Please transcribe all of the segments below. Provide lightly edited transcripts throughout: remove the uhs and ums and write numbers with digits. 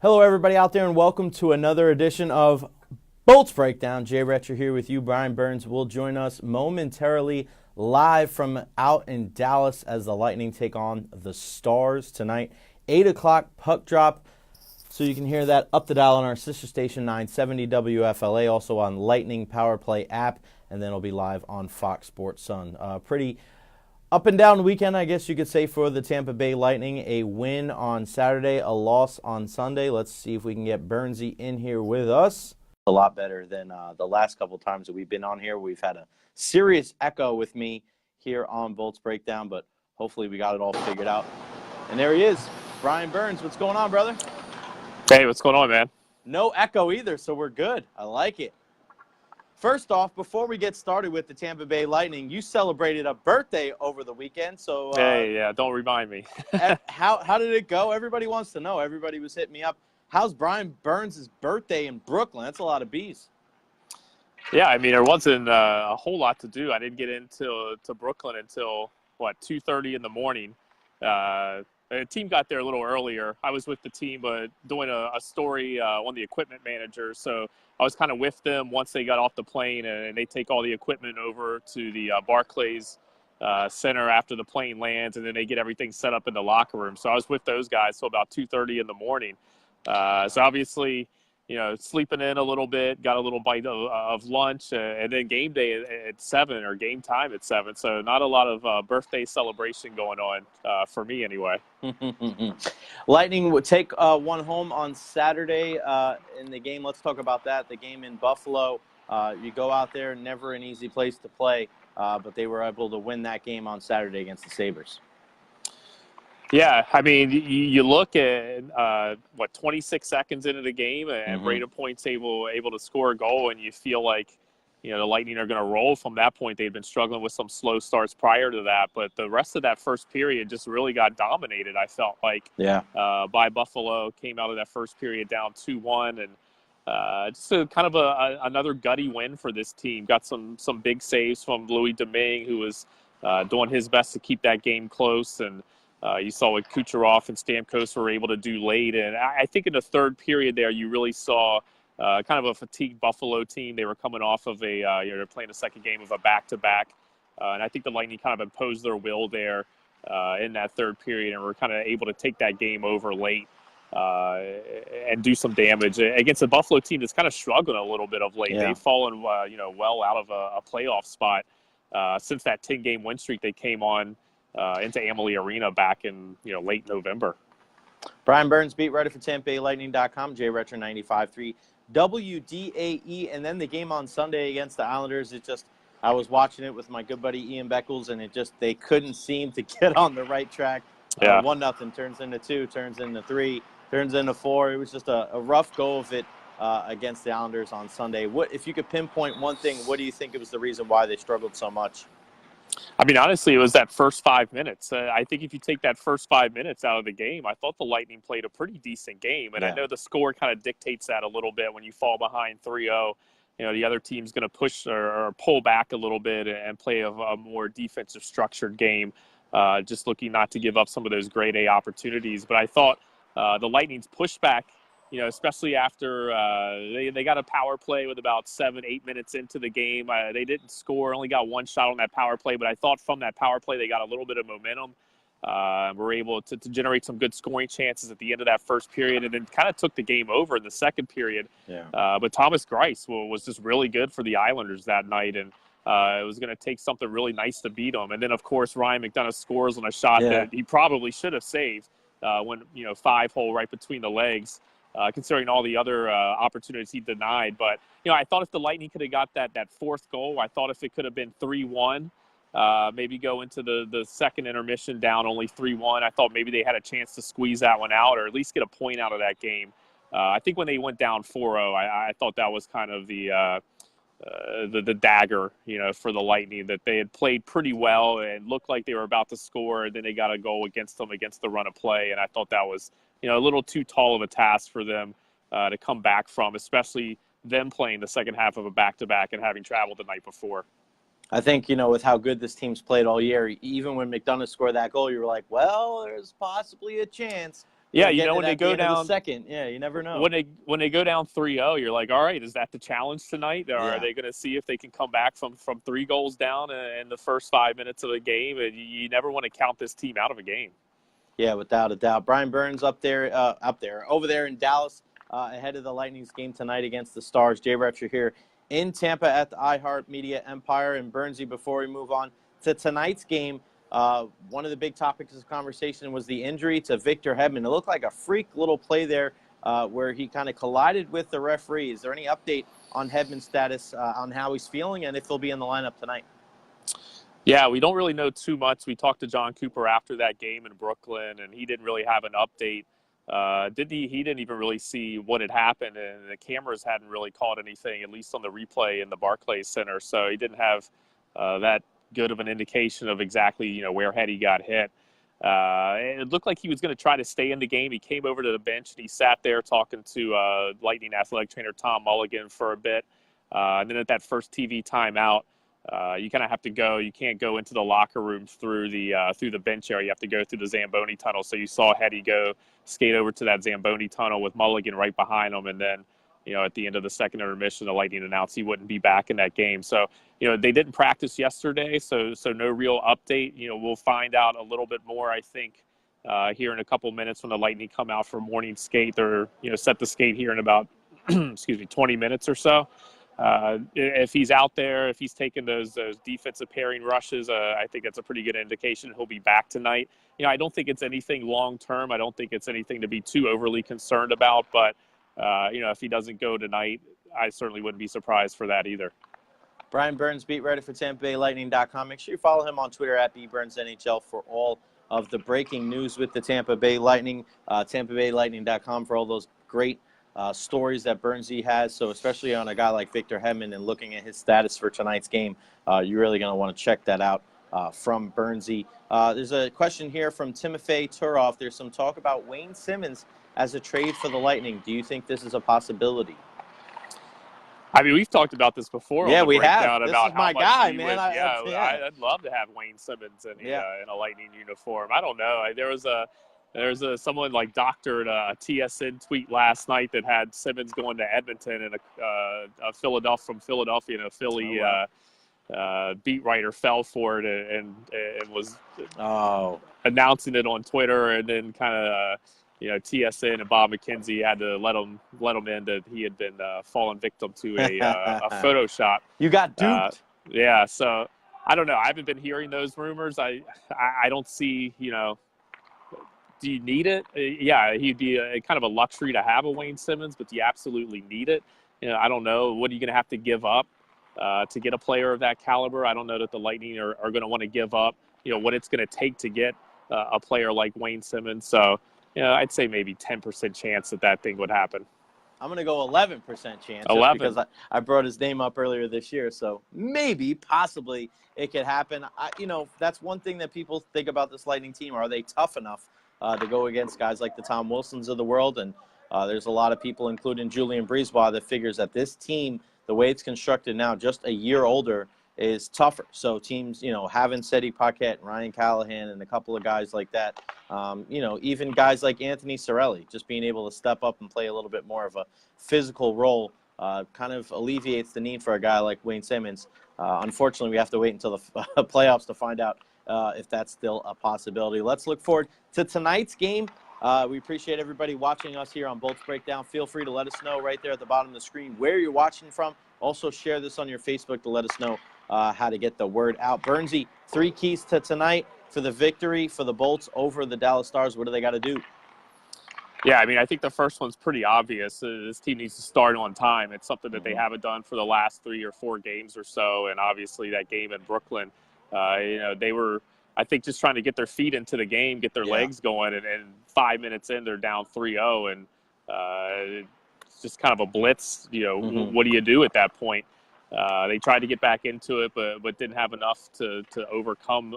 Hello, everybody out there, and welcome to another edition of Bolts Breakdown. Jay Recher here with you. Brian Burns will join us momentarily live from out in Dallas as the Lightning take on the Stars tonight. 8 o'clock puck drop, so you can hear that up the dial on our sister station 970 WFLA, also on Lightning Power Play app, and then it'll be live on Fox Sports Sun. Pretty up and down weekend, I guess you could say, for the Tampa Bay Lightning. A win on Saturday, a loss on Sunday. Let's see if we can get Burnsy in here with us. A lot better than the last couple times that we've been on here. We've had a serious echo with me here on Bolts Breakdown, but hopefully we got it all figured out. And there he is, Brian Burns. What's going on, brother? Hey, what's going on, man? No echo either, so we're good. I like it. First off, before we get started with the Tampa Bay Lightning, you celebrated a birthday over the weekend. So yeah, don't remind me. how did it go? Everybody wants to know. Everybody was hitting me up. How's Brian Burns' birthday in Brooklyn? That's a lot of bees. Yeah, I mean, there wasn't a whole lot to do. I didn't get into Brooklyn until, 2:30 in the morning. The team got there a little earlier. I was with the team, but doing a story on the equipment manager. So I was kind of with them once they got off the plane, and they take all the equipment over to the Barclays Center after the plane lands, and then they get everything set up in the locker room. So I was with those guys till about 2:30 in the morning. So obviously, sleeping in a little bit, got a little bite of lunch, and then game day at 7 or game time at 7. So not a lot of birthday celebration going on for me anyway. Lightning would take one home on Saturday in the game. Let's talk about that. The game in Buffalo. You go out there, never an easy place to play, but they were able to win that game on Saturday against the Sabres. Yeah, I mean, you look at 26 seconds into the game, and Brayden Point's able to score a goal, and you feel like, the Lightning are going to roll from that point. They'd been struggling with some slow starts prior to that, but the rest of that first period just really got dominated. I felt like, by Buffalo. Came out of that first period down 2-1, and just a kind of another gutty win for this team. Got some big saves from Louis Domingue, who was doing his best to keep that game close, and you saw what Kucherov and Stamkos were able to do late. And I think in the third period there, you really saw kind of a fatigued Buffalo team. They were coming off of they're playing the second game of a back-to-back. And I think the Lightning kind of imposed their will there in that third period, and were kind of able to take that game over late and do some damage against a Buffalo team that's kind of struggling a little bit of late. Yeah. They've fallen, well out of a playoff spot since that 10-game win streak they came on into Amalie Arena back in late November. Brian Burns, beat writer for TampaBayLightning.com, Jay Recher 95.3 WDAE, and then the game on Sunday against the Islanders. I was watching it with my good buddy Ian Beckles, and they couldn't seem to get on the right track. Yeah. 1-0 turns into 2, turns into 3, turns into 4. It was just a rough go of it against the Islanders on Sunday. What if you could pinpoint one thing? What do you think was the reason why they struggled so much? I mean, honestly, it was that first 5 minutes. I think if you take that first 5 minutes out of the game, I thought the Lightning played a pretty decent game. And I know the score kind of dictates that a little bit. When you fall behind 3-0, the other team's going to push or pull back a little bit and play a more defensive structured game, just looking not to give up some of those grade A opportunities. But I thought the Lightning's pushback, especially after they got a power play with about 7-8 minutes into the game. They didn't score, only got one shot on that power play, but I thought from that power play they got a little bit of momentum. Were able to generate some good scoring chances at the end of that first period, and then kind of took the game over in the second period. But Thomas Greiss was just really good for the Islanders that night, and it was going to take something really nice to beat them. And then, of course, Ryan McDonagh scores on a shot that he probably should have saved when 5-hole right between the legs. Considering all the other opportunities he denied. But, I thought if the Lightning could have got that fourth goal, I thought if it could have been 3-1, maybe go into the second intermission down only 3-1. I thought maybe they had a chance to squeeze that one out or at least get a point out of that game. I think when they went down 4-0, I thought that was kind of the dagger, for the Lightning, that they had played pretty well and looked like they were about to score. And then they got a goal against them against the run of play. And I thought that was, a little too tall of a task for them to come back from, especially them playing the second half of a back-to-back and having traveled the night before. I think, with how good this team's played all year, even when McDonagh scored that goal, you were like, well, there's possibly a chance. Yeah, you getting know, it when they at the go end of the down second. Yeah, you never know. when they go down 3-0, you're like, all right, is that the challenge tonight? Or are Yeah. they going to see if they can come back from 3 goals down in the first 5 minutes of the game? And you never want to count this team out of a game. Yeah, without a doubt. Brian Burns over there in Dallas, ahead of the Lightning's game tonight against the Stars. Jay Retcher here in Tampa at the iHeartMedia Empire. And Burnsy, before we move on to tonight's game, one of the big topics of conversation was the injury to Victor Hedman. It looked like a freak little play there where he kind of collided with the referee. Is there any update on Hedman's status, on how he's feeling, and if he'll be in the lineup tonight? Yeah, we don't really know too much. We talked to John Cooper after that game in Brooklyn, and he didn't really have an update. He didn't even really see what had happened, and the cameras hadn't really caught anything, at least on the replay in the Barclays Center. So he didn't have that good of an indication of exactly, where Hetty got hit. It looked like he was going to try to stay in the game. He came over to the bench, and he sat there talking to Lightning athletic trainer Tom Mulligan for a bit. And then at that first TV timeout, you kind of have to go. You can't go into the locker room through the bench area. You have to go through the Zamboni tunnel. So you saw Hetty go skate over to that Zamboni tunnel with Mulligan right behind him. And then, at the end of the second intermission, the Lightning announced he wouldn't be back in that game. So, they didn't practice yesterday. So no real update. We'll find out a little bit more, I think, here in a couple minutes when the Lightning come out for morning skate. They're, set the skate here in about, 20 minutes or so. If he's out there, if he's taking those defensive pairing rushes, I think that's a pretty good indication he'll be back tonight. I don't think it's anything long term. I don't think it's anything to be too overly concerned about. But, if he doesn't go tonight, I certainly wouldn't be surprised for that either. Brian Burns, beat writer for TampaBayLightning.com. Make sure you follow him on Twitter at BBurnsNHL for all of the breaking news with the Tampa Bay Lightning. TampaBayLightning.com for all those great stories that Burnsy has. So especially on a guy like Victor Hedman and looking at his status for tonight's game, you're really going to want to check that out from Burnsy. There's a question here from Timofey Turoff. There's some talk about Wayne Simmons as a trade for the Lightning. Do you think this is a possibility? I mean, we've talked about this before. Yeah, on the we have. breakdown This about is my how much guy, he man. would, I'd love to have Wayne Simmons in a Lightning uniform. I don't know. There's someone like doctored a TSN tweet last night that had Simmons going to Edmonton, and a Philadelphia and a Philly beat writer fell for it and was announcing it on Twitter, and then kind of TSN and Bob McKenzie had to let him in that he had been fallen victim to a Photoshop. You got duped. Yeah, so I don't know. I haven't been hearing those rumors. I don't see, do you need it? Yeah, he'd be kind of a luxury to have a Wayne Simmons, but do you absolutely need it? I don't know. What are you going to have to give up to get a player of that caliber? I don't know that the Lightning are going to want to give up, what it's going to take to get a player like Wayne Simmons. So, I'd say maybe 10% chance that thing would happen. I'm going to go 11% chance 11. Just because I brought his name up earlier this year. So maybe, possibly, it could happen. That's one thing that people think about this Lightning team. Are they tough enough to go against guys like the Tom Wilsons of the world? And there's a lot of people, including Julian Brisebois, that figures that this team, the way it's constructed now, just a year older, is tougher. So teams, having Seti Paquette, Ryan Callahan, and a couple of guys like that, even guys like Anthony Cirelli, just being able to step up and play a little bit more of a physical role kind of alleviates the need for a guy like Wayne Simmons. Unfortunately, we have to wait until the playoffs to find out if that's still a possibility. Let's look forward to tonight's game. We appreciate everybody watching us here on Bolts Breakdown. Feel free to let us know right there at the bottom of the screen where you're watching from. Also, share this on your Facebook to let us know how to get the word out. Burnsy, 3 keys to tonight for the victory for the Bolts over the Dallas Stars. What do they got to do? Yeah, I mean, I think the first one's pretty obvious. This team needs to start on time. It's something that they haven't done for the last 3 or 4 games or so, and obviously that game in Brooklyn, they were, I think, just trying to get their feet into the game, get their legs going, and 5 minutes in, they're down 3-0, and it's just kind of a blitz. What do you do at that point? They tried to get back into it, but didn't have enough to overcome,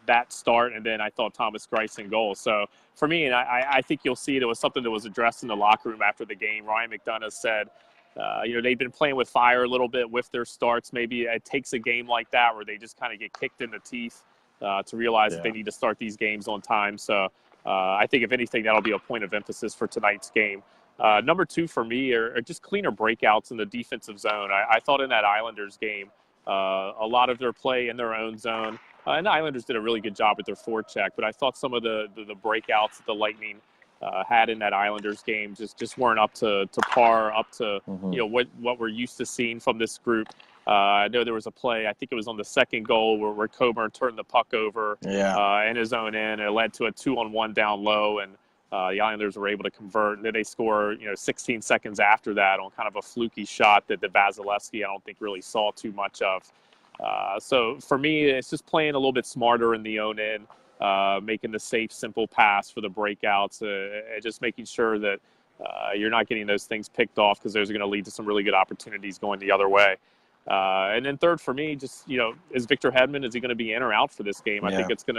that start. And then I thought Thomas Greiss in goal. So for me, and I think you'll see it was something that was addressed in the locker room after the game. Ryan McDonough said, they've been playing with fire a little bit with their starts. Maybe it takes a game like that where they just kind of get kicked in the teeth to realize that they need to start these games on time. So I think, if anything, that'll be a point of emphasis for tonight's game. Number two for me are just cleaner breakouts in the defensive zone. I thought in that Islanders game, a lot of their play in their own zone. And the Islanders did a really good job with their forecheck, but I thought some of the breakouts that the Lightning had in that Islanders game just weren't up to par, up to what we're used to seeing from this group. I know there was a play, I think it was on the second goal, where Coburn turned the puck over in his own end, and it led to a 2-on-1 down low, and the Islanders were able to convert. And then they score 16 seconds after that on kind of a fluky shot that Vasilevsky I don't think really saw too much of. So for me, it's just playing a little bit smarter in the own end, making the safe, simple pass for the breakouts, and just making sure that you're not getting those things picked off, because those are going to lead to some really good opportunities going the other way. And then third for me, just, is Victor Hedman, is he going to be in or out for this game? I think it's going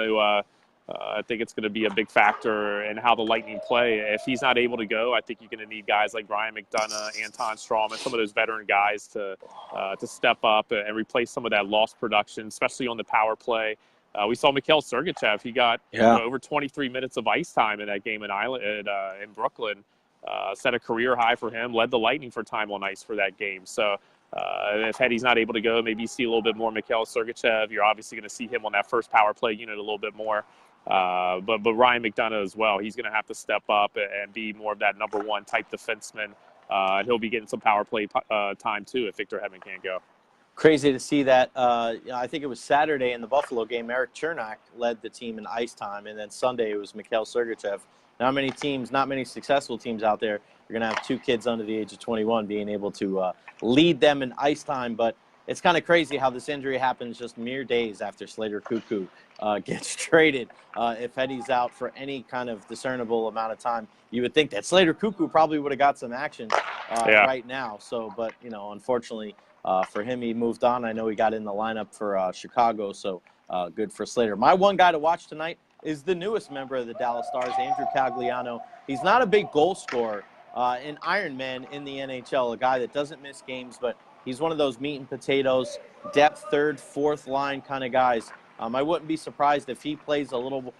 to be a big factor in how the Lightning play. If he's not able to go, I think you're going to need guys like Ryan McDonough, Anton Strawman, some of those veteran guys to step up and replace some of that lost production, especially on the power play. We saw Mikhail Sergachev. He got over 23 minutes of ice time in that game in Brooklyn. Set a career high for him, led the Lightning for time on ice for that game. So if Heddy's not able to go, maybe you see a little bit more Mikhail Sergachev. You're obviously going to see him on that first power play unit a little bit more. But Ryan McDonough as well, he's going to have to step up and be more of that number one type defenseman. And he'll be getting some power play time too if Victor Hedman can't go. Crazy to see that. I think it was Saturday in the Buffalo game, Eric Chernak led the team in ice time, and then Sunday it was Mikhail Sergachev. Not many successful teams out there are going to have two kids under the age of 21 being able to lead them in ice time. But it's kind of crazy how this injury happens just mere days after Slater Cuckoo gets traded. If Heddy's out for any kind of discernible amount of time, you would think that Slater Cuckoo probably would have got some action right now. So, but, unfortunately for him, he moved on. I know he got in the lineup for Chicago, so good for Slater. My one guy to watch tonight is the newest member of the Dallas Stars, Andrew Cagliano. He's not a big goal scorer, an Iron Man in the NHL, a guy that doesn't miss games, but he's one of those meat and potatoes, depth, third, fourth line kind of guys. I wouldn't be surprised if he plays a little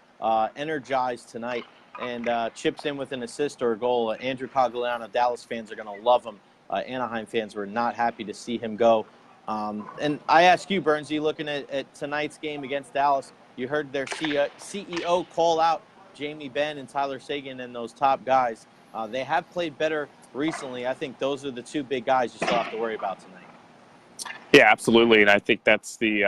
energized tonight and chips in with an assist or a goal. Andrew Cagliano, Dallas fans are going to love him. Anaheim fans were not happy to see him go. And I ask you, Bernsey, looking at tonight's game against Dallas, you heard their CEO call out Jamie Benn and Tyler Seguin and those top guys. They have played better recently. I think those are the two big guys you still have to worry about tonight. Yeah, absolutely. And I think that's the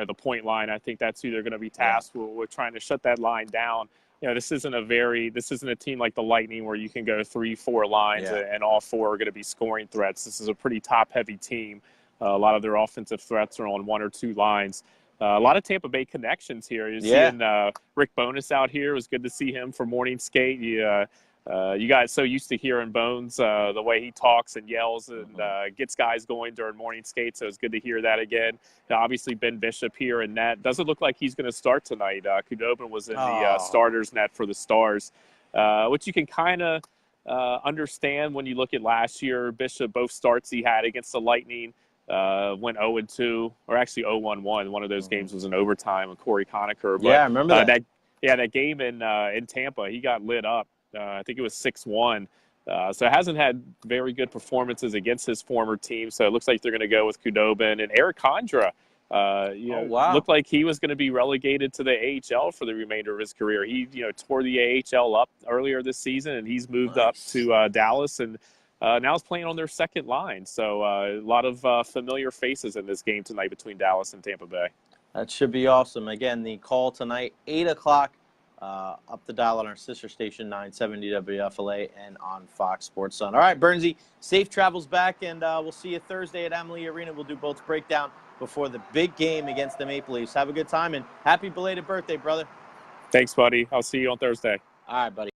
the point line. I think that's who they're going to be tasked with trying to shut that line down. This isn't a team like the Lightning where you can go 3-4 lines and all four are going to be scoring threats. This is a pretty top-heavy team. A lot of their offensive threats are on one or two lines. A lot of Tampa Bay connections here. You're seeing Rick Bowness out here. It was good to see him for morning skate. You guys so used to hearing Bones, the way he talks and yells and gets guys going during morning skate. So it's good to hear that again. Obviously, Ben Bishop here in net. Doesn't look like he's going to start tonight. Khudobin was in the starters net for the Stars, which you can kind of understand when you look at last year. Bishop, both starts he had against the Lightning, went 0-2, or actually 0-1-1. One of those games was in overtime with Corey Conacher. But, I remember that. That game in Tampa, he got lit up. I think it was 6-1. So hasn't had very good performances against his former team. So it looks like they're going to go with Khudobin. And Eric Condra, looked like he was going to be relegated to the AHL for the remainder of his career. He, tore the AHL up earlier this season, and he's moved up to Dallas and now is playing on their second line. So a lot of familiar faces in this game tonight between Dallas and Tampa Bay. That should be awesome. Again, the call tonight, 8 o'clock. Up the dial on our sister station, 970 WFLA, and on Fox Sports Sun. All right, Bernsey, safe travels back, and we'll see you Thursday at Amalie Arena. We'll do Bolt's breakdown before the big game against the Maple Leafs. Have a good time, and happy belated birthday, brother. Thanks, buddy. I'll see you on Thursday. All right, buddy.